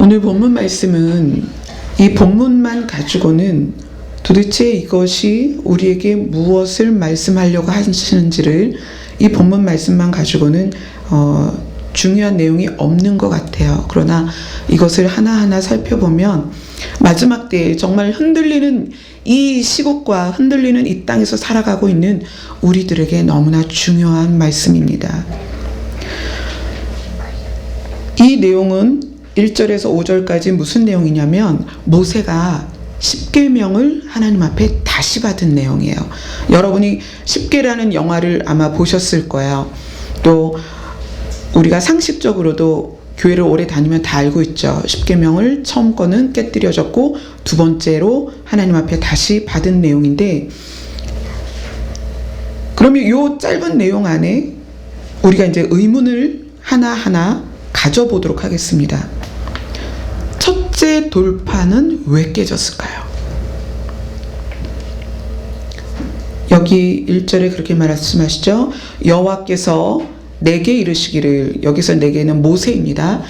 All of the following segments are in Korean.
오늘 본문 말씀은 이 본문만 가지고는 도대체 이것이 우리에게 무엇을 말씀하려고 하시는지를 이 본문 말씀만 가지고는 중요한 내용이 없는 것 같아요. 그러나 이것을 하나하나 살펴보면 마지막 때에 정말 흔들리는 이 시국과 흔들리는 이 땅에서 살아가고 있는 우리들에게 너무나 중요한 말씀입니다. 이 내용은 1절에서 5절까지 무슨 내용이냐면 모세가 십계명을 하나님 앞에 다시 받은 내용이에요. 여러분이 십계라는 영화를 아마 보셨을 거예요. 또 우리가 상식적으로도 교회를 오래 다니면 다 알고 있죠. 십계명을 처음 거는 깨뜨려졌고 두 번째로 하나님 앞에 다시 받은 내용인데, 그러면 이 짧은 내용 안에 우리가 이제 의문을 하나하나 가져보도록 하겠습니다. 첫째 돌판은 왜 깨졌을까요? 여기 1절에 그렇게 말씀하시죠. 여호와께서 내게 이르시기를, 여기서 내게는 모세입니다.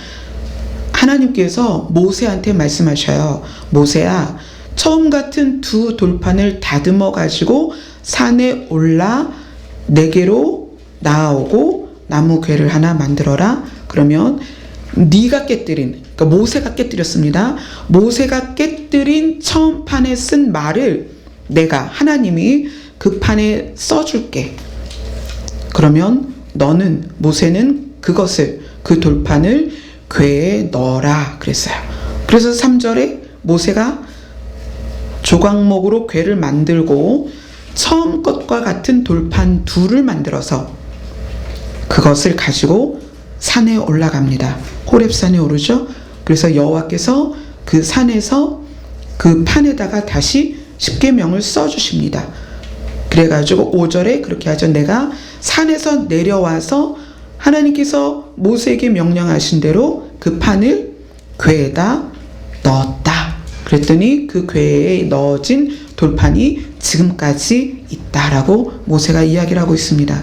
하나님께서 모세한테 말씀하셔요. 모세야, 처음 같은 두 돌판을 다듬어 가지고 산에 올라 내게로 나아오고 나무 궤를 하나 만들어라. 그러면 네가 깨뜨린, 그러니까 모세가 깨뜨렸습니다. 모세가 깨뜨린 처음 판에 쓴 말을 내가, 하나님이 그 판에 써줄게. 그러면 너는, 모세는 그것을, 그 돌판을 궤에 넣어라 그랬어요. 그래서 3절에 모세가 조각목으로 궤를 만들고 처음 것과 같은 돌판 둘을 만들어서 그것을 가지고 산에 올라갑니다. 호렙산에 오르죠. 그래서 여호와께서 그 산에서 그 판에다가 다시 십계명을 써주십니다. 그래가지고 5절에 그렇게 하죠. 내가 산에서 내려와서 하나님께서 모세에게 명령하신 대로 그 판을 궤에다 넣었다. 그랬더니 그 궤에 넣어진 돌판이 지금까지 있다라고 모세가 이야기를 하고 있습니다.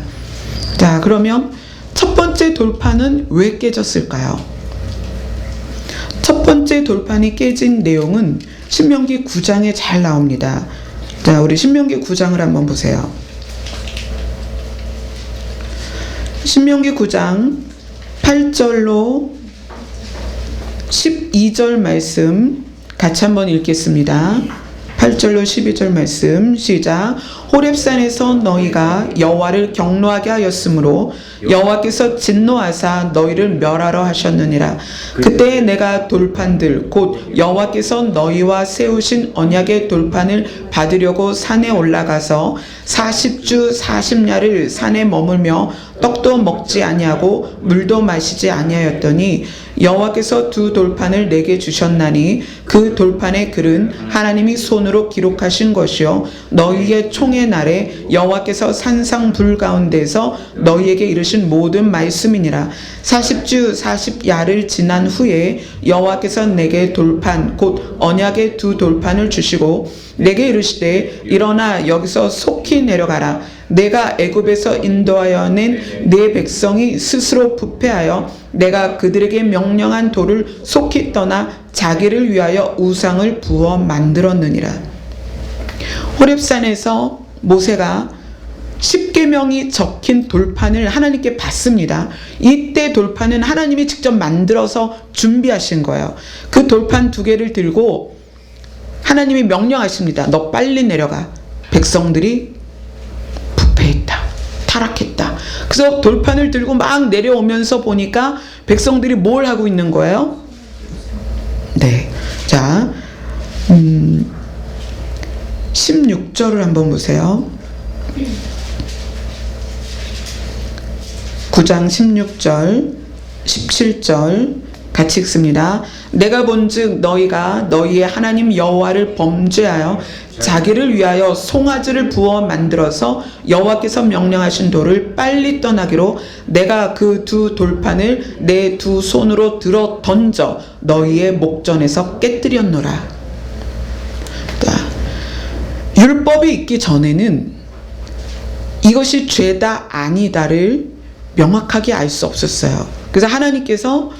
자, 그러면 첫 번째 돌판은 왜 깨졌을까요? 첫 번째 돌판이 깨진 내용은 신명기 9장에 잘 나옵니다. 자, 우리 신명기 9장을 한번 보세요. 신명기 9장 8절로 12절 말씀 같이 한번 읽겠습니다. 8절로 12절 말씀 시작. 호렙산에서 너희가 여호와를 경노하게 하였으므로 여호와께서 진노하사 너희를 멸하러 하셨느니라. 그때 내가 돌판들 곧 여호와께서 너희와 세우신 언약의 돌판을 받으려고 산에 올라가서 40주 40야를 산에 머물며 떡도 먹지 아니하고 물도 마시지 아니하였더니 여호와께서 두 돌판을 내게 주셨나니 그 돌판의 글은 하나님이 손으로 기록하신 것이요 너희의 총의 날에 여호와께서 산상불 가운데서 너희에게 이르신 모든 말씀이니라. 40주 40야를 지난 후에 여호와께서 내게 돌판 곧 언약의 두 돌판을 주시고 내게 이르시되 일어나 여기서 속히 내려가라. 내가 애굽에서 인도하여 낸 내 백성이 스스로 부패하여 내가 그들에게 명령한 돌을 속히 떠나 자기를 위하여 우상을 부어 만들었느니라. 호렙산에서 모세가 십계명이 적힌 돌판을 하나님께 받습니다. 이때 돌판은 하나님이 직접 만들어서 준비하신 거예요. 그 돌판 두 개를 들고 하나님이 명령하십니다. 너 빨리 내려가. 백성들이 부패했다. 타락했다. 그래서 돌판을 들고 막 내려오면서 보니까 백성들이 뭘 하고 있는 거예요? 네. 자, 16절을 한번 보세요. 9장 16절, 17절 같이 읽습니다. 내가 본즉 너희가 너희의 하나님 여호와를 범죄하여 자기를 위하여 송아지를 부어 만들어서 여호와께서 명령하신 돌을 빨리 떠나기로 내가 그 두 돌판을 내 두 손으로 들어 던져 너희의 목전에서 깨뜨렸노라. 율법이 있기 전에는 이것이 죄다 아니다를 명확하게 알 수 없었어요. 그래서 하나님께서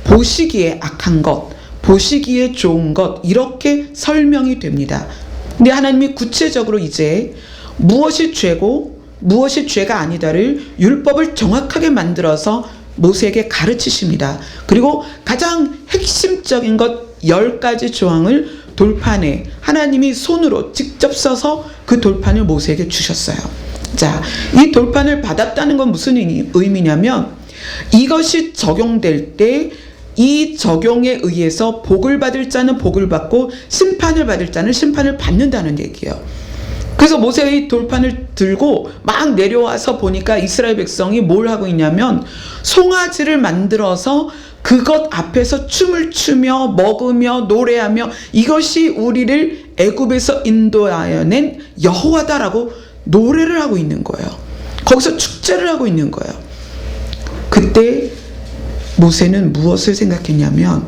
보시기에 악한 것, 보시기에 좋은 것, 이렇게 설명이 됩니다. 근데 하나님이 구체적으로 이제 무엇이 죄고 무엇이 죄가 아니다를 율법을 정확하게 만들어서 모세에게 가르치십니다. 그리고 가장 핵심적인 것 10가지 조항을 돌판에 하나님이 손으로 직접 써서 그 돌판을 모세에게 주셨어요. 자, 이 돌판을 받았다는 건 무슨 의미냐면 이것이 적용될 때 이 적용에 의해서 복을 받을 자는 복을 받고 심판을 받을 자는 심판을 받는다는 얘기예요. 그래서 모세가 이 돌판을 들고 막 내려와서 보니까 이스라엘 백성이 뭘 하고 있냐면 송아지를 만들어서 그것 앞에서 춤을 추며 먹으며 노래하며 이것이 우리를 애굽에서 인도하여 낸 여호와다라고 노래를 하고 있는 거예요. 거기서 축제를 하고 있는 거예요. 그때 모세는 무엇을 생각했냐면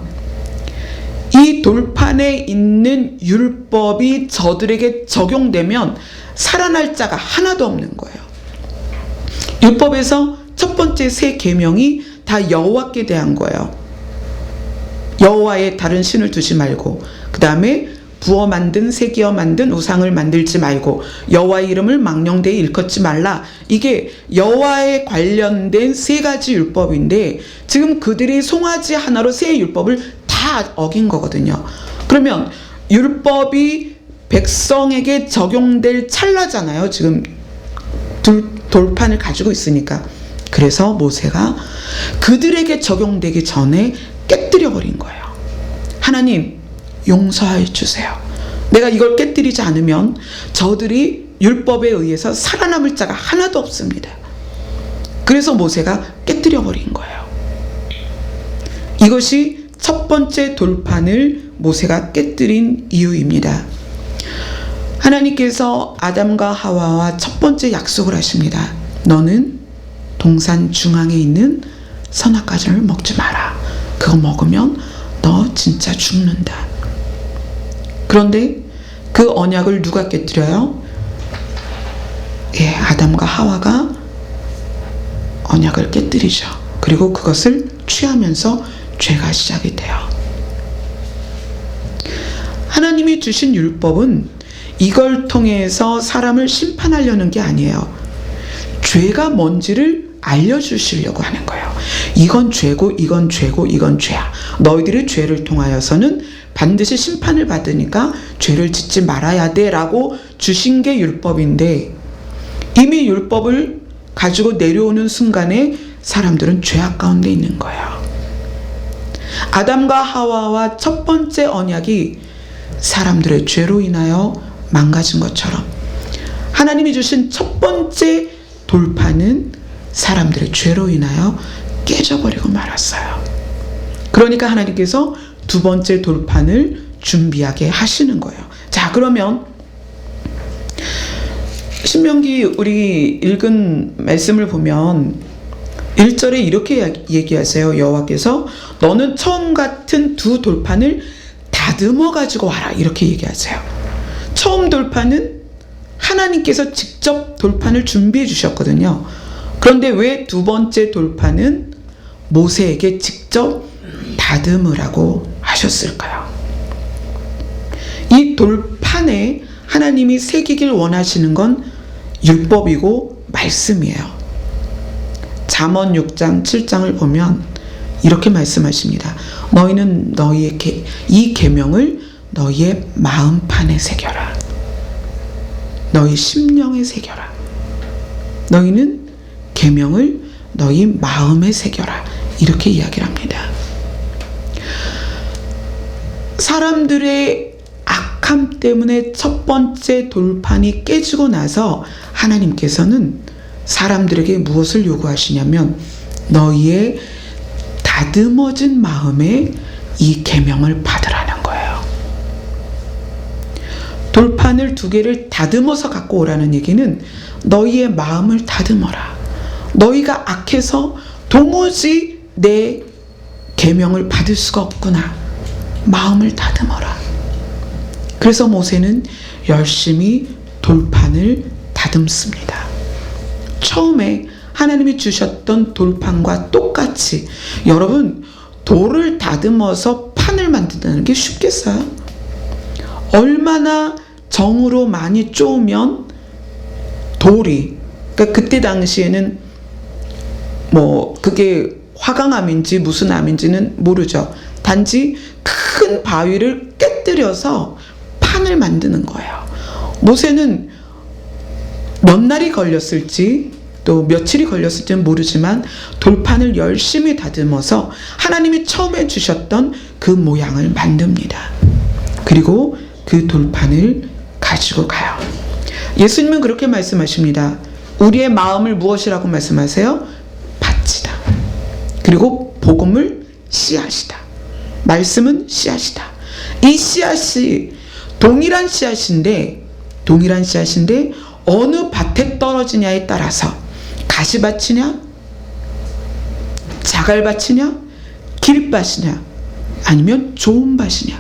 이 돌판에 있는 율법이 저들에게 적용되면 살아날 자가 하나도 없는 거예요. 율법에서 첫 번째 세 계명이 다 여호와께 대한 거예요. 여호와의 다른 신을 두지 말고, 그 다음에 부어 만든 새기어 만든 우상을 만들지 말고, 여호와의 이름을 망령되이 일컫지 말라. 이게 여호와에 관련된 세 가지 율법인데 지금 그들이 송아지 하나로 세 율법을 다 어긴 거거든요. 그러면 율법이 백성에게 적용될 찰나잖아요. 지금 돌판을 가지고 있으니까. 그래서 모세가 그들에게 적용되기 전에 깨뜨려 버린 거예요. 하나님, 용서해 주세요. 내가 이걸 깨뜨리지 않으면 저들이 율법에 의해서 살아남을 자가 하나도 없습니다. 그래서 모세가 깨뜨려 버린 거예요. 이것이 첫 번째 돌판을 모세가 깨뜨린 이유입니다. 하나님께서 아담과 하와와 첫 번째 약속을 하십니다. 너는 동산 중앙에 있는 선악과를 먹지 마라. 그거 먹으면 너 진짜 죽는다. 그런데 그 언약을 누가 깨뜨려요? 아담과 하와가 언약을 깨뜨리죠. 그리고 그것을 취하면서 죄가 시작이 돼요. 하나님이 주신 율법은 이걸 통해서 사람을 심판하려는 게 아니에요. 죄가 뭔지를 알려주시려고 하는 거예요. 이건 죄고 이건 죄고 이건 죄야. 너희들이 죄를 통하여서는 반드시 심판을 받으니까 죄를 짓지 말아야 돼 라고 주신 게 율법인데, 이미 율법을 가지고 내려오는 순간에 사람들은 죄악 가운데 있는 거예요. 아담과 하와와 첫 번째 언약이 사람들의 죄로 인하여 망가진 것처럼 하나님이 주신 첫 번째 돌판은 사람들의 죄로 인하여 깨져버리고 말았어요. 그러니까 하나님께서 두 번째 돌판을 준비하게 하시는 거예요. 자, 그러면 신명기 우리 읽은 말씀을 보면 1절에 이렇게 얘기하세요. 여호와께서 너는 처음 같은 두 돌판을 다듬어 가지고 와라. 이렇게 얘기하세요. 처음 돌판은 하나님께서 직접 돌판을 준비해 주셨거든요. 그런데 왜 두 번째 돌판은 모세에게 직접 다듬으라고 하셨을까요? 이 돌판에 하나님이 새기길 원하시는 건 율법이고 말씀이에요. 잠언 6장 7장을 보면 이렇게 말씀하십니다. 너희는 너희의 이 계명을 너희의 마음판에 새겨라. 너희 심령에 새겨라. 너희는 계명을 너희 마음에 새겨라. 이렇게 이야기를 합니다. 사람들의 악함 때문에 첫 번째 돌판이 깨지고 나서 하나님께서는 사람들에게 무엇을 요구하시냐면 너희의 다듬어진 마음에 이 계명을 받으라는 거예요. 돌판을 두 개를 다듬어서 갖고 오라는 얘기는 너희의 마음을 다듬어라. 너희가 악해서 도무지 내 계명을 받을 수가 없구나. 마음을 다듬어라. 그래서 모세는 열심히 돌판을 다듬습니다. 처음에 하나님이 주셨던 돌판과 똑같이, 여러분, 돌을 다듬어서 판 판을 만든다는 게 쉽겠어요? 얼마나 정으로 많이 쪼으면 돌이, 그러니까 그때 당시에는 뭐 그게 화강암인지 무슨 암인지는 모르죠. 단지 큰 바위를 깨뜨려서 판을 만드는 거예요. 모세는 몇 날이 걸렸을지 또 며칠이 걸렸을지는 모르지만 돌판을 열심히 다듬어서 하나님이 처음에 주셨던 그 모양을 만듭니다. 그리고 그 돌판을 가지고 가요. 예수님은 그렇게 말씀하십니다. 우리의 마음을 무엇이라고 말씀하세요? 밭이다. 그리고 복음을 씨앗이다. 말씀은 씨앗이다. 이 씨앗이 동일한 씨앗인데 어느 밭에 떨어지냐에 따라서 가시밭이냐, 자갈밭이냐, 기립밭이냐, 아니면 좋은 밭이냐,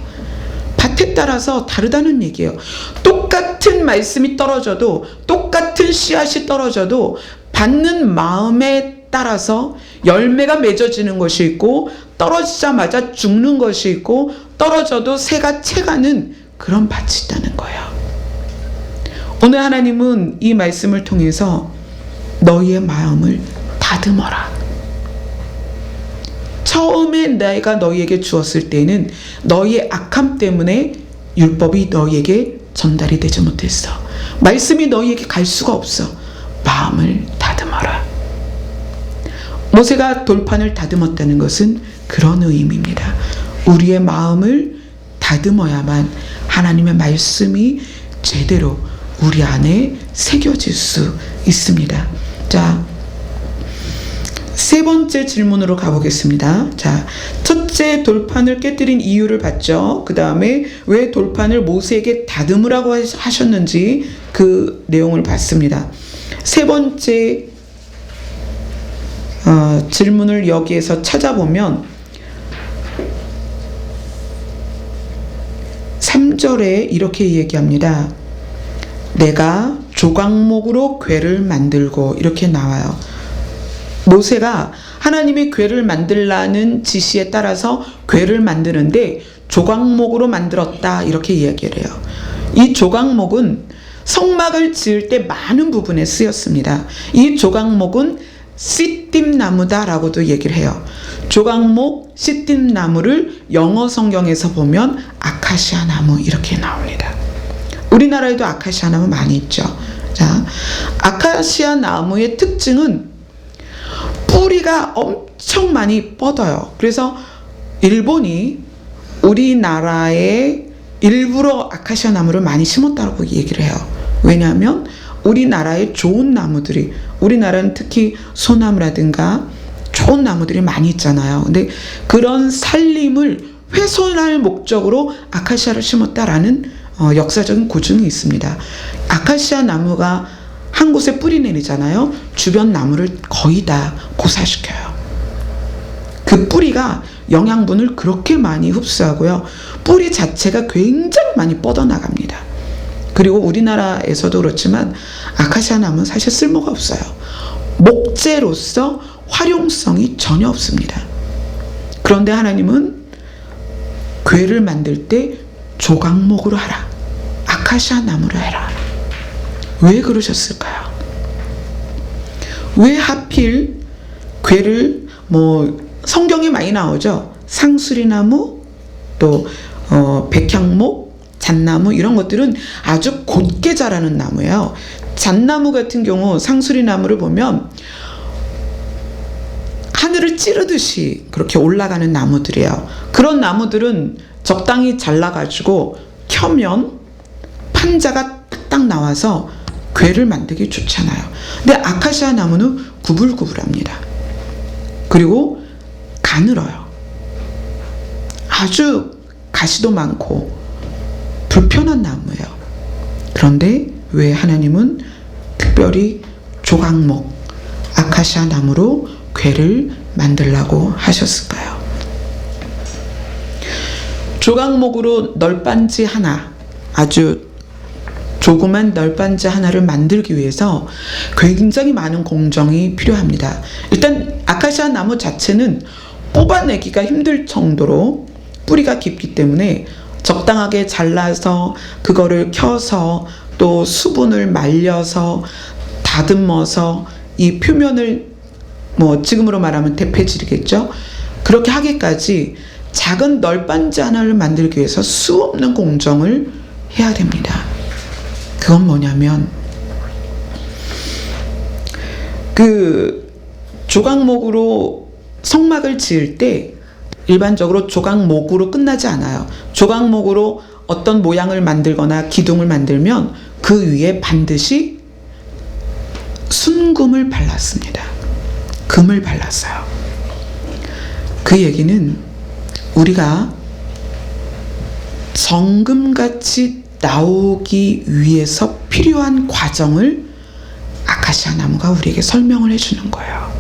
밭에 따라서 다르다는 얘기예요. 똑같은 말씀이 떨어져도, 똑같은 씨앗이 떨어져도 받는 마음에 따라서 열매가 맺어지는 것이 있고, 떨어지자마자 죽는 것이 있고, 떨어져도 새가 채가는 그런 밭이 있다는 거예요. 오늘 하나님은 이 말씀을 통해서 너희의 마음을 다듬어라. 처음에 내가 너희에게 주었을 때는 너희의 악함 때문에 율법이 너희에게 전달이 되지 못했어. 말씀이 너희에게 갈 수가 없어. 마음을 다듬어라. 모세가 돌판을 다듬었다는 것은 그런 의미입니다. 우리의 마음을 다듬어야만 하나님의 말씀이 제대로 우리 안에 새겨질 수 있습니다. 자, 세 번째 질문으로 가보겠습니다. 자, 첫째, 돌판을 깨뜨린 이유를 봤죠. 그 다음에 왜 돌판을 모세에게 다듬으라고 하셨는지 그 내용을 봤습니다. 세 번째 질문을 여기에서 찾아보면 3절에 이렇게 얘기합니다. 내가 조각목으로 궤를 만들고, 이렇게 나와요. 모세가 하나님의 궤를 만들라는 지시에 따라서 궤를 만드는데 조각목으로 만들었다, 이렇게 얘기를 해요. 이 조각목은 성막을 지을 때 많은 부분에 쓰였습니다. 이 조각목은 시띠나무다라고도 얘기를 해요. 조각목, 시띠나무를 영어 성경에서 보면 아카시아 나무, 이렇게 나옵니다. 우리나라에도 아카시아 나무 많이 있죠. 자, 아카시아 나무의 특징은 뿌리가 엄청 많이 뻗어요. 그래서 일본이 우리나라에 일부러 아카시아 나무를 많이 심었다고 얘기를 해요. 왜냐하면 우리나라에 좋은 나무들이, 우리나라는 특히 소나무라든가 좋은 나무들이 많이 있잖아요. 근데 그런 산림을 훼손할 목적으로 아카시아를 심었다라는 역사적인 고증이 있습니다. 아카시아 나무가 한 곳에 뿌리 내리잖아요. 주변 나무를 거의 다 고사시켜요. 그 뿌리가 영양분을 그렇게 많이 흡수하고요. 뿌리 자체가 굉장히 많이 뻗어나갑니다. 그리고 우리나라에서도 그렇지만 아카시아 나무는 사실 쓸모가 없어요. 목재로서 활용성이 전혀 없습니다. 그런데 하나님은 궤를 만들 때 조각목으로 하라. 아카시아 나무로 해라. 왜 그러셨을까요? 왜 하필 궤를, 성경에 많이 나오죠. 상수리나무, 또 백향목, 잣나무, 이런 것들은 아주 곧게 자라는 나무예요. 잣나무 같은 경우, 상수리나무를 보면 하늘을 찌르듯이 그렇게 올라가는 나무들이에요. 그런 나무들은 적당히 잘라가지고 켜면 판자가 딱딱 나와서 궤를 만들기 좋잖아요. 근데 아카시아 나무는 구불구불합니다. 그리고 가늘어요. 아주 가시도 많고 불편한 나무예요. 그런데 왜 하나님은 특별히 조각목, 아카시아 나무로 궤를 만들라고 하셨을까요? 조각목으로 널빤지 하나, 아주 조그만 널빤지 하나를 만들기 위해서 굉장히 많은 공정이 필요합니다. 일단 아카시아 나무 자체는 뽑아내기가 힘들 정도로 뿌리가 깊기 때문에 적당하게 잘라서 그거를 켜서 또 수분을 말려서 다듬어서 이 표면을 지금으로 말하면 대패질이겠죠. 그렇게 하기까지 작은 널빤지 하나를 만들기 위해서 수없는 공정을 해야 됩니다. 그건 뭐냐면 그 조각목으로 성막을 지을 때 일반적으로 조각목으로 끝나지 않아요. 조각목으로 어떤 모양을 만들거나 기둥을 만들면 그 위에 반드시 순금을 발랐습니다. 금을 발랐어요. 그 얘기는 우리가 정금같이 나오기 위해서 필요한 과정을 아카시아 나무가 우리에게 설명을 해주는 거예요.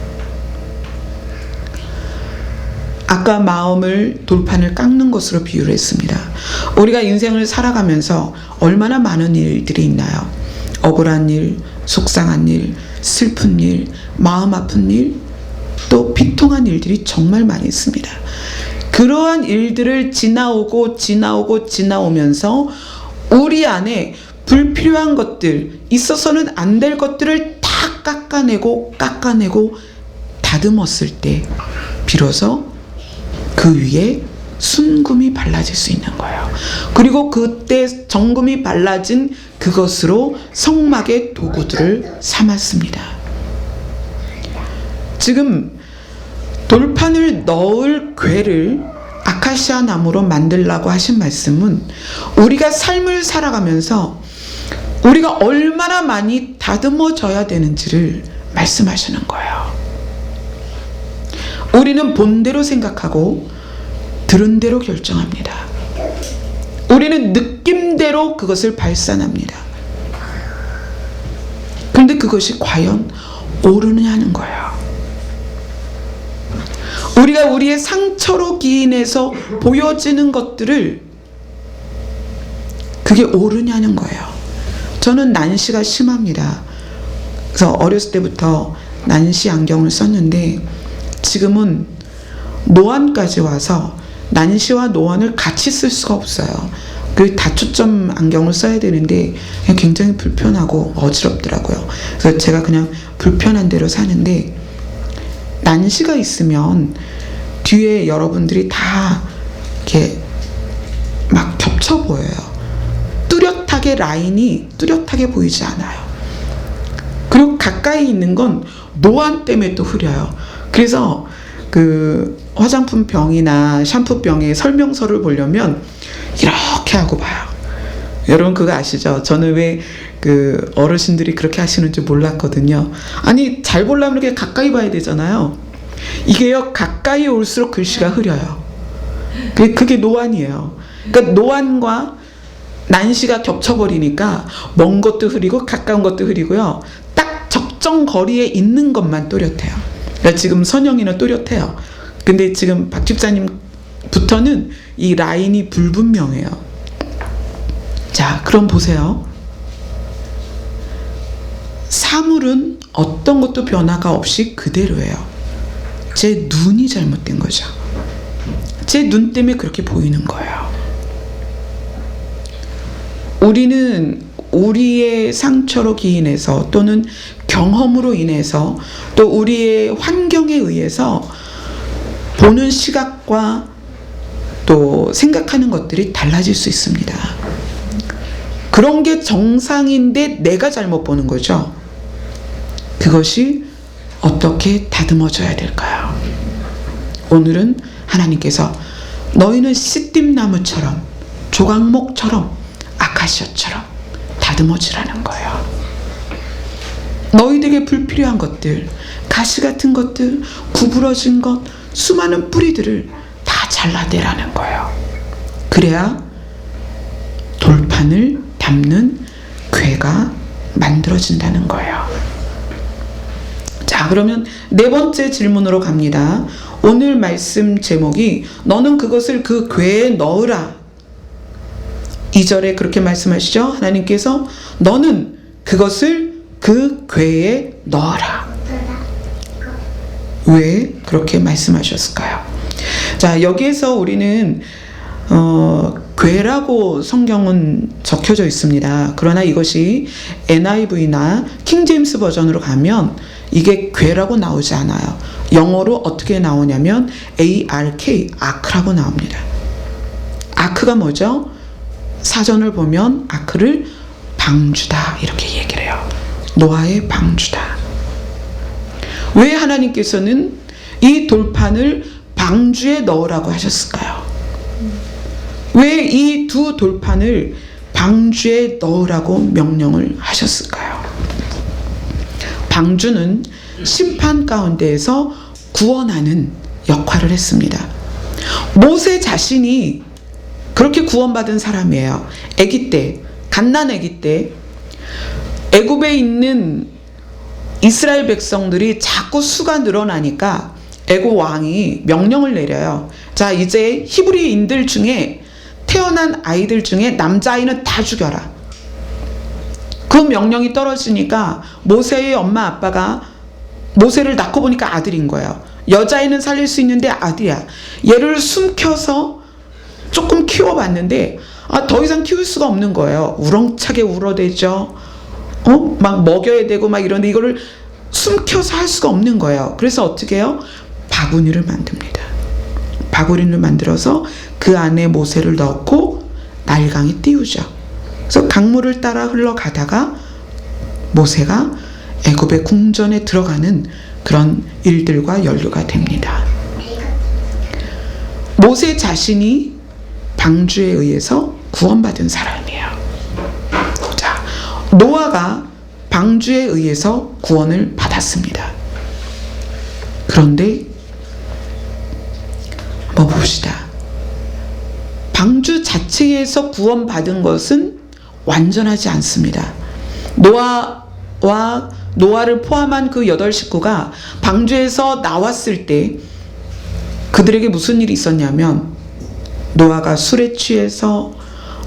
아까 마음을 돌판을 깎는 것으로 비유를 했습니다. 우리가 인생을 살아가면서 얼마나 많은 일들이 있나요? 억울한 일, 속상한 일, 슬픈 일, 마음 아픈 일, 또 비통한 일들이 정말 많이 있습니다. 그러한 일들을 지나오면서 우리 안에 불필요한 것들, 있어서는 안 될 것들을 다 깎아내고 다듬었을 때 비로소 그 위에 순금이 발라질 수 있는 거예요. 그리고 그때 정금이 발라진 그것으로 성막의 도구들을 삼았습니다. 지금 돌판을 넣을 궤를 아카시아 나무로 만들라고 하신 말씀은 우리가 삶을 살아가면서 우리가 얼마나 많이 다듬어져야 되는지를 말씀하시는 거예요. 우리는 본대로 생각하고 들은 대로 결정합니다. 우리는 느낌대로 그것을 발산합니다. 그런데 그것이 과연 옳으냐는 거예요. 우리가 우리의 상처로 기인해서 보여지는 것들을 그게 옳으냐는 거예요. 저는 난시가 심합니다. 그래서 어렸을 때부터 난시 안경을 썼는데 지금은 노안까지 와서 난시와 노안을 같이 쓸 수가 없어요. 그 다초점 안경을 써야 되는데 굉장히 불편하고 어지럽더라고요. 그래서 제가 그냥 불편한 대로 사는데 난시가 있으면 뒤에 여러분들이 다 이렇게 막 겹쳐 보여요. 뚜렷하게 라인이 뚜렷하게 보이지 않아요. 그리고 가까이 있는 건 노안 때문에 또 흐려요. 그래서 그 화장품 병이나 샴푸 병의 설명서를 보려면 이렇게 하고 봐요. 여러분 그거 아시죠? 저는 왜 그 어르신들이 그렇게 하시는지 몰랐거든요. 아니 잘 보려면 이렇게 가까이 봐야 되잖아요. 이게요 가까이 올수록 글씨가 흐려요. 그게 노안이에요. 그러니까 노안과 난시가 겹쳐버리니까 먼 것도 흐리고 가까운 것도 흐리고요. 딱 적정 거리에 있는 것만 또렷해요. 그러니까 지금 선영이는 또렷해요. 근데 지금 박 집사님부터는 이 라인이 불분명해요. 자, 그럼 보세요. 사물은 어떤 것도 변화가 없이 그대로예요. 제 눈이 잘못된 거죠. 제 눈 때문에 그렇게 보이는 거예요. 우리는 우리의 상처로 기인해서 또는 경험으로 인해서 또 우리의 환경에 의해서 보는 시각과 또 생각하는 것들이 달라질 수 있습니다. 그런 게 정상인데 내가 잘못 보는 거죠. 그것이 어떻게 다듬어져야 될까요? 오늘은 하나님께서 너희는 시띠나무처럼 조각목처럼 아카시아처럼 다듬어지라는 거예요. 너희들에게 불필요한 것들, 가시 같은 것들, 구부러진 것, 수많은 뿌리들을 다 잘라내라는 거예요. 그래야 돌판을 담는 궤가 만들어진다는 거예요. 자, 그러면 네 번째 질문으로 갑니다. 오늘 말씀 제목이 너는 그것을 그 궤에 넣으라. 2절에 그렇게 말씀하시죠. 하나님께서 너는 그것을 그 궤에 넣어라. 왜 그렇게 말씀하셨을까요? 자, 여기에서 우리는 괴라고 성경은 적혀져 있습니다. 그러나 이것이 NIV나 킹제임스 버전으로 가면 이게 괴라고 나오지 않아요. 영어로 어떻게 나오냐면 ARK, 아크라고 나옵니다. 아크가 뭐죠? 사전을 보면 아크를 방주다 이렇게 얘기를 해요. 노아의 방주다. 왜 하나님께서는 이 돌판을 방주에 넣으라고 하셨을까요? 왜 이 두 돌판을 방주에 넣으라고 명령을 하셨을까요? 방주는 심판 가운데에서 구원하는 역할을 했습니다. 모세 자신이 그렇게 구원받은 사람이에요. 아기 때, 갓난 아기 때 애굽에 있는 이스라엘 백성들이 자꾸 수가 늘어나니까 애굽 왕이 명령을 내려요. 자, 이제 히브리인들 중에 태어난 아이들 중에 남자아이는 다 죽여라. 그 명령이 떨어지니까 모세의 엄마 아빠가 모세를 낳고 보니까 아들인 거예요. 여자아이는 살릴 수 있는데 아들이야. 얘를 숨겨서 조금 키워봤는데 더 이상 키울 수가 없는 거예요. 우렁차게 울어대죠. 막 먹여야 되고 막 이런데 이거를 숨겨서 할 수가 없는 거예요. 그래서 어떻게 해요? 바구니를 만듭니다. 바구니를 만들어서 그 안에 모세를 넣고 날강에 띄우죠. 그래서 강물을 따라 흘러가다가 모세가 애굽의 궁전에 들어가는 그런 일들과 연루가 됩니다. 모세 자신이 방주에 의해서 구원받은 사람이에요. 자, 노아가 방주에 의해서 구원을 받았습니다. 그런데 한번 봅시다. 방주 자체에서 구원받은 것은 완전하지 않습니다. 노아를 포함한 그 8식구가 방주에서 나왔을 때 그들에게 무슨 일이 있었냐면 노아가 술에 취해서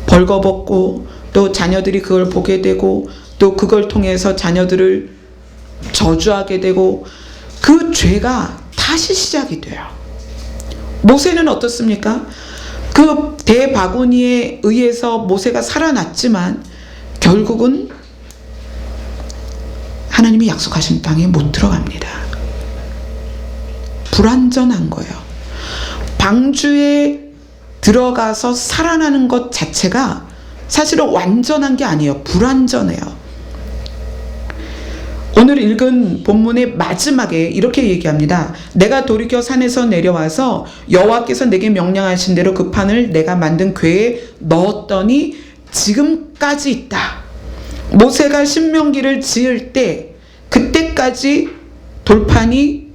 벌거벗고 또 자녀들이 그걸 보게 되고 또 그걸 통해서 자녀들을 저주하게 되고 그 죄가 다시 시작이 돼요. 모세는 어떻습니까? 그 대바구니에 의해서 모세가 살아났지만 결국은 하나님이 약속하신 땅에 못 들어갑니다. 불완전한 거예요. 방주에 들어가서 살아나는 것 자체가 사실은 완전한 게 아니에요. 불완전해요. 오늘 읽은 본문의 마지막에 이렇게 얘기합니다. 내가 돌이켜 산에서 내려와서 여호와께서 내게 명령하신 대로 그 판을 내가 만든 궤에 넣었더니 지금까지 있다. 모세가 신명기를 지을 때 그때까지 돌판이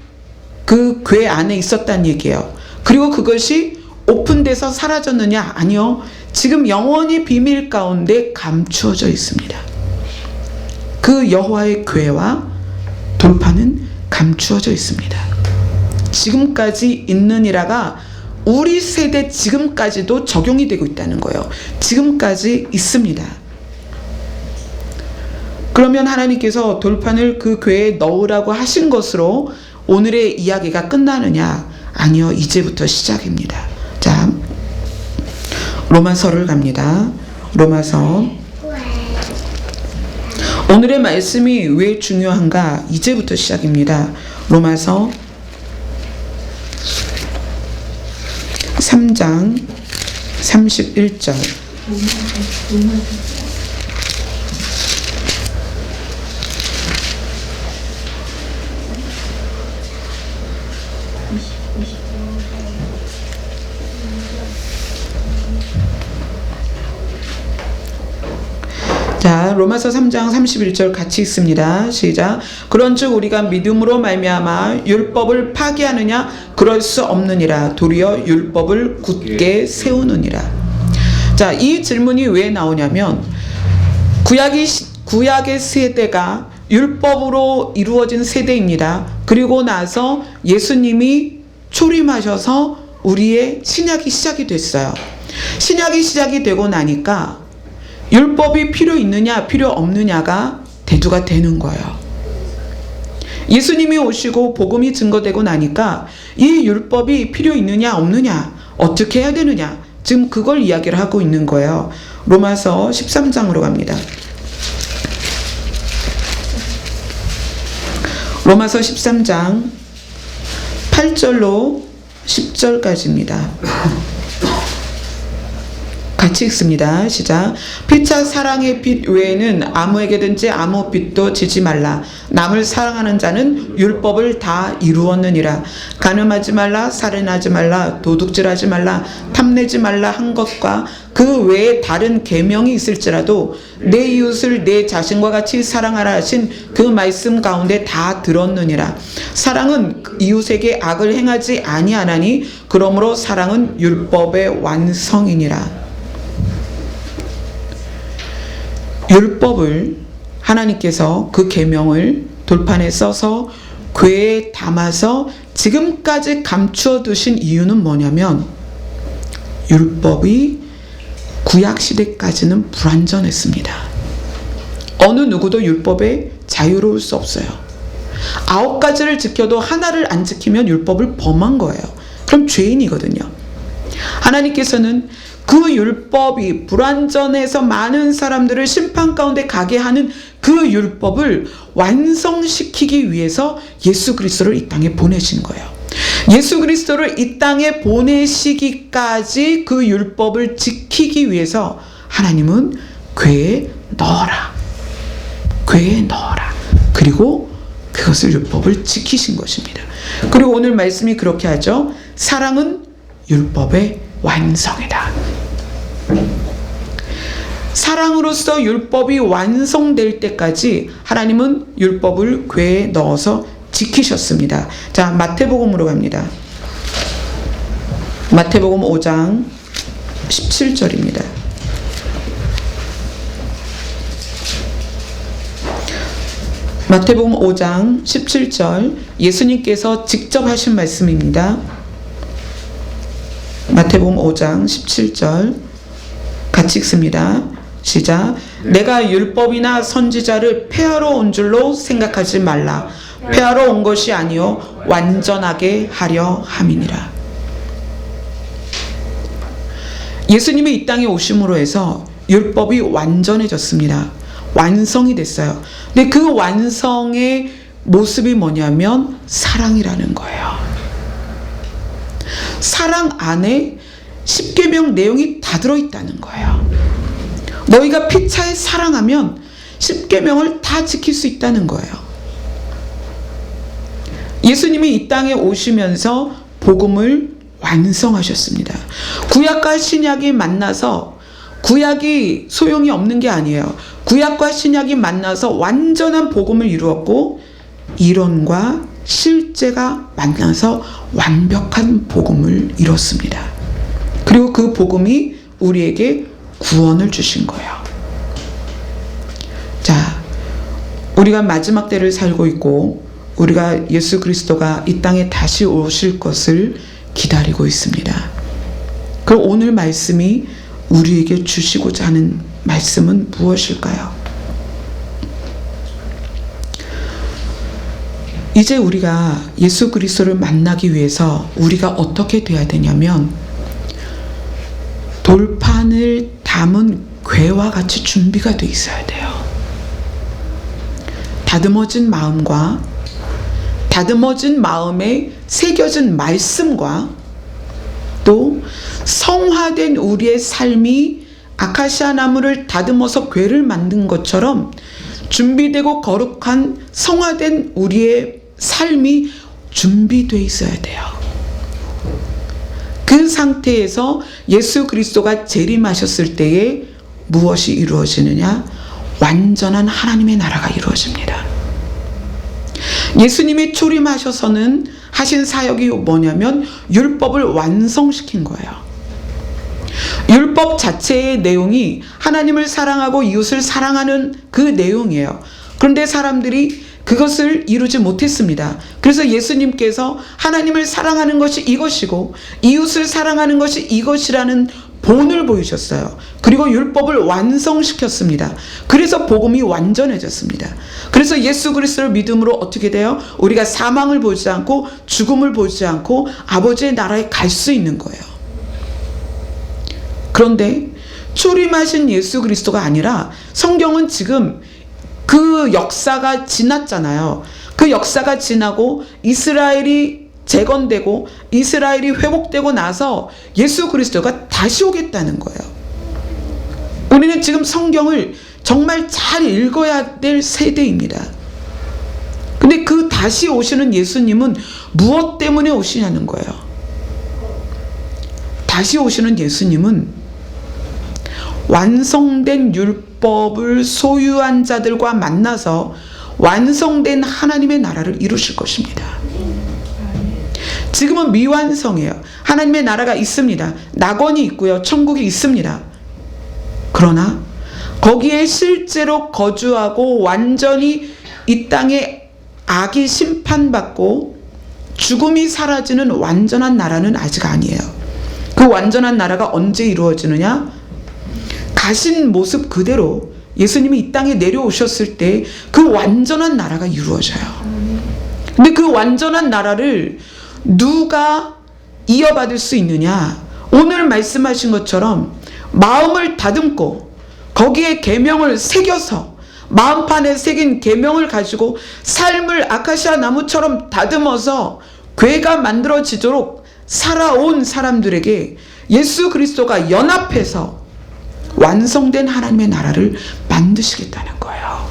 그 궤 안에 있었다는 얘기예요. 그리고 그것이 오픈돼서 사라졌느냐? 아니요. 지금 영원히 비밀 가운데 감추어져 있습니다. 그 여호와의 궤와 돌판은 감추어져 있습니다. 지금까지 있느니라가 우리 세대 지금까지도 적용이 되고 있다는 거예요. 지금까지 있습니다. 그러면 하나님께서 돌판을 그 궤에 넣으라고 하신 것으로 오늘의 이야기가 끝나느냐? 아니요. 이제부터 시작입니다. 자, 로마서를 갑니다. 로마서. 오늘의 말씀이 왜 중요한가? 이제부터 시작입니다. 로마서 3장 31절. 자, 로마서 3장 31절 같이 읽습니다. 시작. 그런즉 우리가 믿음으로 말미암아 율법을 파기하느냐? 그럴 수 없느니라. 도리어 율법을 굳게 세우느니라. 자, 이 질문이 왜 나오냐면 구약의 세대가 율법으로 이루어진 세대입니다. 그리고 나서 예수님이 초림하셔서 우리의 신약이 시작이 됐어요. 신약이 시작이 되고 나니까 율법이 필요 있느냐 필요 없느냐가 대두가 되는 거예요. 예수님이 오시고 복음이 증거되고 나니까 이 율법이 필요 있느냐 없느냐 어떻게 해야 되느냐 지금 그걸 이야기를 하고 있는 거예요. 로마서 13장으로 갑니다. 로마서 13장 8절로 10절까지입니다. 같이 읽습니다. 시작. 피차 사랑의 빛 외에는 아무에게든지 아무 빛도 지지 말라. 남을 사랑하는 자는 율법을 다 이루었느니라. 간음하지 말라, 살인하지 말라, 도둑질하지 말라, 탐내지 말라 한 것과 그 외에 다른 계명이 있을지라도 내 이웃을 내 자신과 같이 사랑하라 하신 그 말씀 가운데 다 들었느니라. 사랑은 이웃에게 악을 행하지 아니하나니 그러므로 사랑은 율법의 완성이니라. 율법을 하나님께서 그 계명을 돌판에 써서 궤에 담아서 지금까지 감추어 두신 이유는 뭐냐면 율법이 구약시대까지는 불완전했습니다. 어느 누구도 율법에 자유로울 수 없어요. 9가지를 지켜도 하나를 안 지키면 율법을 범한 거예요. 그럼 죄인이거든요. 하나님께서는 그 율법이 불완전해서 많은 사람들을 심판 가운데 가게 하는 그 율법을 완성시키기 위해서 예수 그리스도를 이 땅에 보내신 거예요. 예수 그리스도를 이 땅에 보내시기까지 그 율법을 지키기 위해서 하나님은 궤에 넣어라. 궤에 넣어라. 그리고 그것을 율법을 지키신 것입니다. 그리고 오늘 말씀이 그렇게 하죠. 사랑은 율법의 완성이다. 사랑으로서 율법이 완성될 때까지 하나님은 율법을 궤에 넣어서 지키셨습니다. 자, 마태복음으로 갑니다. 마태복음 5장 17절입니다. 마태복음 5장 17절 예수님께서 직접 하신 말씀입니다. 마태복음 5장 17절 같이 읽습니다. 시작. 내가 율법이나 선지자를 폐하러 온 줄로 생각하지 말라. 폐하러 온 것이 아니요 완전하게 하려 함이니라. 예수님이 이 땅에 오심으로 해서 율법이 완전해졌습니다. 완성이 됐어요. 근데 그 완성의 모습이 뭐냐면 사랑이라는 거예요. 사랑 안에 십계명 내용이 다 들어있다는 거예요. 너희가 피차에 사랑하면 십계명을 다 지킬 수 있다는 거예요. 예수님이 이 땅에 오시면서 복음을 완성하셨습니다. 구약과 신약이 만나서 구약이 소용이 없는 게 아니에요. 구약과 신약이 만나서 완전한 복음을 이루었고 이론과 실제가 만나서 완벽한 복음을 이뤘습니다. 그리고 그 복음이 우리에게 구원을 주신 거예요. 자, 우리가 마지막 때를 살고 있고 우리가 예수 그리스도가 이 땅에 다시 오실 것을 기다리고 있습니다. 그럼 오늘 말씀이 우리에게 주시고자 하는 말씀은 무엇일까요? 이제 우리가 예수 그리스도를 만나기 위해서 우리가 어떻게 돼야 되냐면 돌판을 담은 궤와 같이 준비가 돼 있어야 돼요. 다듬어진 마음과 다듬어진 마음에 새겨진 말씀과 또 성화된 우리의 삶이 아카시아 나무를 다듬어서 궤를 만든 것처럼 준비되고 거룩한 성화된 우리의 삶이 준비되어 있어야 돼요. 그 상태에서 예수 그리스도가 재림하셨을 때에 무엇이 이루어지느냐? 완전한 하나님의 나라가 이루어집니다. 예수님이 출임하셔서는 하신 사역이 뭐냐면 율법을 완성시킨 거예요. 율법 자체의 내용이 하나님을 사랑하고 이웃을 사랑하는 그 내용이에요. 그런데 사람들이 그것을 이루지 못했습니다. 그래서 예수님께서 하나님을 사랑하는 것이 이것이고 이웃을 사랑하는 것이 이것이라는 본을 보이셨어요. 그리고 율법을 완성시켰습니다. 그래서 복음이 완전해졌습니다. 그래서 예수 그리스도를 믿음으로 어떻게 돼요? 우리가 사망을 보지 않고 죽음을 보지 않고 아버지의 나라에 갈 수 있는 거예요. 그런데 초림하신 예수 그리스도가 아니라 성경은 지금 그 역사가 지났잖아요. 그 역사가 지나고 이스라엘이 재건되고 이스라엘이 회복되고 나서 예수 그리스도가 다시 오겠다는 거예요. 우리는 지금 성경을 정말 잘 읽어야 될 세대입니다. 근데 그 다시 오시는 예수님은 무엇 때문에 오시냐는 거예요. 다시 오시는 예수님은 완성된 율법을 소유한 자들과 만나서 완성된 하나님의 나라를 이루실 것입니다. 지금은 미완성이에요. 하나님의 나라가 있습니다. 낙원이 있고요. 천국이 있습니다. 그러나 거기에 실제로 거주하고 완전히 이 땅에 악이 심판받고 죽음이 사라지는 완전한 나라는 아직 아니에요. 그 완전한 나라가 언제 이루어지느냐? 가신 모습 그대로 예수님이 이 땅에 내려오셨을 때 그 완전한 나라가 이루어져요. 근데 그 완전한 나라를 누가 이어받을 수 있느냐? 오늘 말씀하신 것처럼 마음을 다듬고 거기에 계명을 새겨서 마음판에 새긴 계명을 가지고 삶을 아카시아 나무처럼 다듬어서 궤가 만들어지도록 살아온 사람들에게 예수 그리스도가 연합해서 완성된 하나님의 나라를 만드시겠다는 거예요.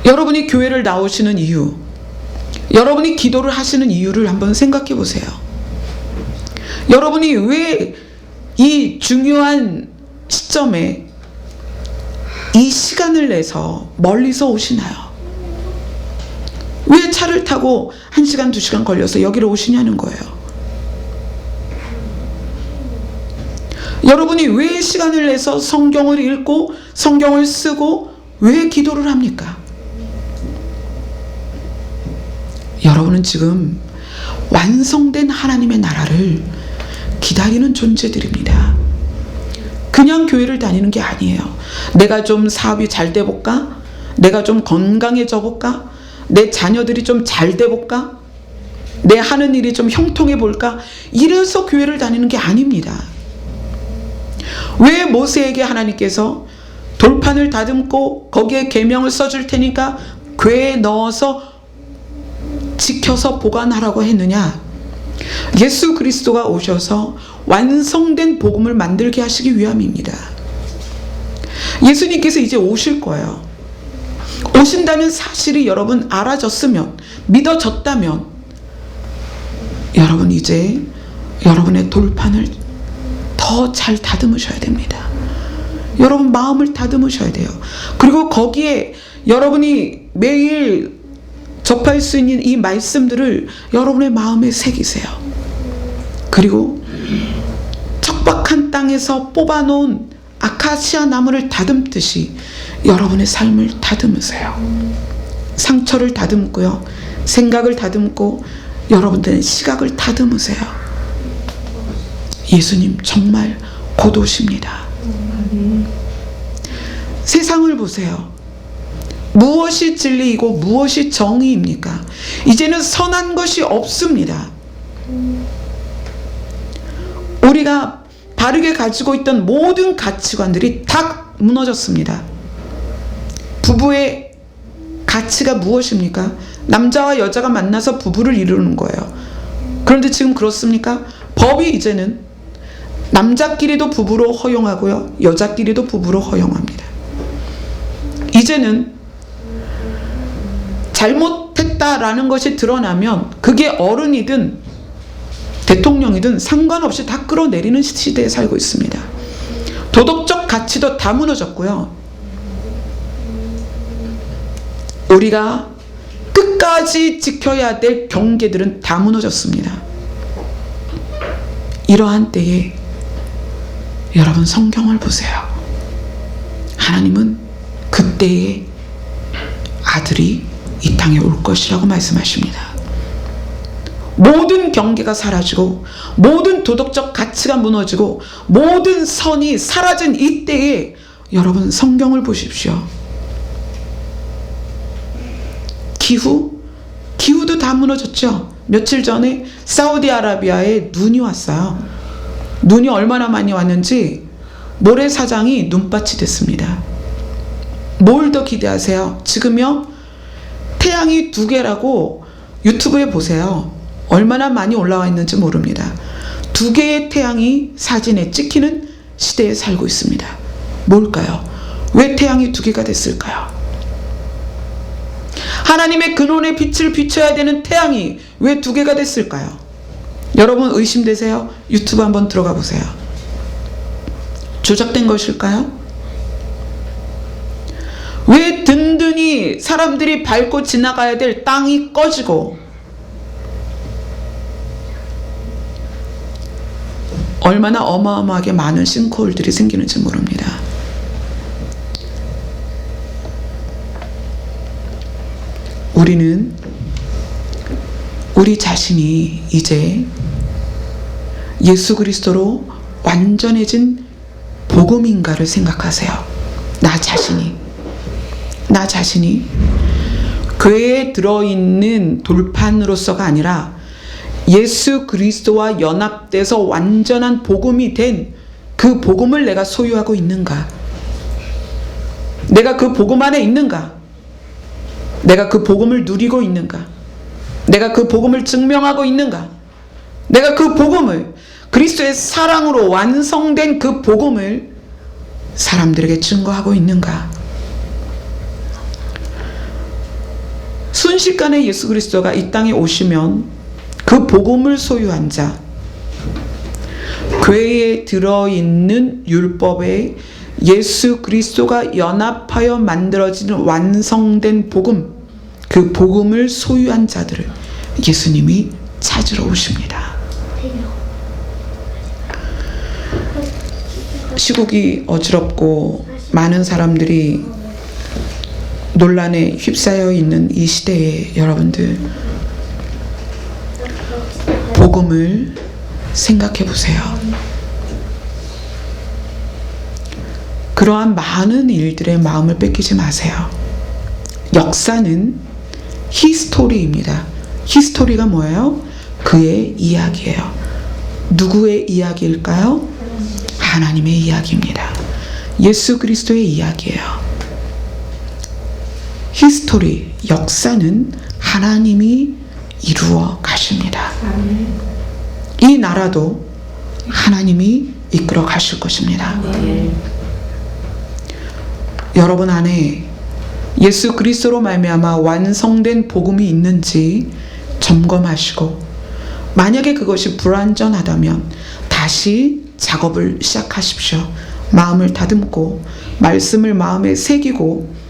여러분이 교회를 나오시는 이유, 여러분이 기도를 하시는 이유를 한번 생각해 보세요. 여러분이 왜 이 중요한 시점에 이 시간을 내서 멀리서 오시나요? 왜 차를 타고 1시간, 2시간 걸려서 여기로 오시냐는 거예요. 여러분이 왜 시간을 내서 성경을 읽고 성경을 쓰고 왜 기도를 합니까? 여러분은 지금 완성된 하나님의 나라를 기다리는 존재들입니다. 그냥 교회를 다니는 게 아니에요. 내가 좀 사업이 잘 돼 볼까? 내가 좀 건강해져 볼까? 내 자녀들이 좀 잘 돼 볼까? 내 하는 일이 좀 형통해 볼까? 이래서 교회를 다니는 게 아닙니다. 왜 모세에게 하나님께서 돌판을 다듬고 거기에 계명을 써줄 테니까 궤에 넣어서 지켜서 보관하라고 했느냐? 예수 그리스도가 오셔서 완성된 복음을 만들게 하시기 위함입니다. 예수님께서 이제 오실 거예요. 오신다는 사실이 여러분 알아졌으면, 믿어졌다면 여러분 이제 여러분의 돌판을 더 잘 다듬으셔야 됩니다. 여러분 마음을 다듬으셔야 돼요. 그리고 거기에 여러분이 매일 접할 수 있는 이 말씀들을 여러분의 마음에 새기세요. 그리고 척박한 땅에서 뽑아놓은 아카시아 나무를 다듬듯이 여러분의 삶을 다듬으세요. 상처를 다듬고요. 생각을 다듬고 여러분들의 시각을 다듬으세요. 예수님 정말 곧 오십니다. 세상을 보세요. 무엇이 진리이고 무엇이 정의입니까? 이제는 선한 것이 없습니다. 우리가 바르게 가지고 있던 모든 가치관들이 다 무너졌습니다. 부부의 가치가 무엇입니까? 남자와 여자가 만나서 부부를 이루는 거예요. 그런데 지금 그렇습니까? 법이 이제는 남자끼리도 부부로 허용하고요, 여자끼리도 부부로 허용합니다. 이제는 잘못했다라는 것이 드러나면 그게 어른이든 대통령이든 상관없이 다 끌어내리는 시대에 살고 있습니다. 도덕적 가치도 다 무너졌고요. 우리가 끝까지 지켜야 될 경계들은 다 무너졌습니다. 이러한 때에 여러분 성경을 보세요. 하나님은 그때에 아들이 이 땅에 올 것이라고 말씀하십니다. 모든 경계가 사라지고 모든 도덕적 가치가 무너지고 모든 선이 사라진 이때에 여러분 성경을 보십시오. 기후도 다 무너졌죠. 며칠 전에 사우디아라비아에 눈이 왔어요. 눈이 얼마나 많이 왔는지 모래사장이 눈밭이 됐습니다. 뭘 더 기대하세요? 지금요? 태양이 2개라고 유튜브에 보세요. 얼마나 많이 올라와 있는지 모릅니다. 2개의 태양이 사진에 찍히는 시대에 살고 있습니다. 뭘까요? 왜 태양이 2개가 됐을까요? 하나님의 근원의 빛을 비춰야 되는 태양이 왜 2개가 됐을까요? 여러분 의심되세요? 유튜브 한번 들어가 보세요. 조작된 것일까요? 왜 든든히 사람들이 밟고 지나가야 될 땅이 꺼지고 얼마나 어마어마하게 많은 싱크홀들이 생기는지 모릅니다. 우리는 우리 자신이 이제 예수 그리스도로 완전해진 복음인가를 생각하세요. 나 자신이 교회에 들어있는 돌판으로서가 아니라 예수 그리스도와 연합돼서 완전한 복음이 된 그 복음을 내가 소유하고 있는가? 내가 그 복음 안에 있는가? 내가 그 복음을 누리고 있는가? 내가 그 복음을 증명하고 있는가? 내가 그 복음을, 그리스도의 사랑으로 완성된 그 복음을 사람들에게 증거하고 있는가? 순식간에 예수 그리스도가 이 땅에 오시면 그 복음을 소유한 자, 교회에 들어있는 율법에 예수 그리스도가 연합하여 만들어지는 완성된 복음, 그 복음을 소유한 자들을 예수님이 찾으러 오십니다. 시국이 어지럽고 많은 사람들이 논란에 휩싸여 있는 이 시대에 여러분들 복음을 생각해 보세요. 그러한 많은 일들의 마음을 뺏기지 마세요. 역사는 히스토리입니다. 히스토리가 뭐예요? 그의 이야기예요. 누구의 이야기일까요? 하나님의 이야기입니다. 예수 그리스도의 이야기예요. 히스토리, 역사는 하나님이 이루어 가십니다. 이 나라도 하나님이 이끌어 가실 것입니다. 여러분 안에 예수 그리스도로 말미암아 완성된 복음이 있는지 점검하시고, 만약에 그것이 불완전하다면 다시 작업을 시작하십시오. 마음을 다듬고 말씀을 마음에 새기고,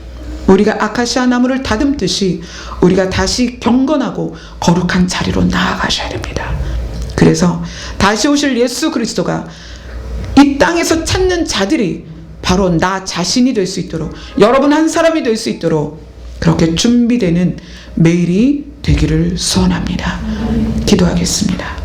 우리가 아카시아 나무를 다듬듯이 우리가 다시 경건하고 거룩한 자리로 나아가셔야 됩니다. 그래서 다시 오실 예수 그리스도가 이 땅에서 찾는 자들이 바로 나 자신이 될 수 있도록, 여러분 한 사람이 될 수 있도록 그렇게 준비되는 매일이 되기를 소원합니다. 기도하겠습니다.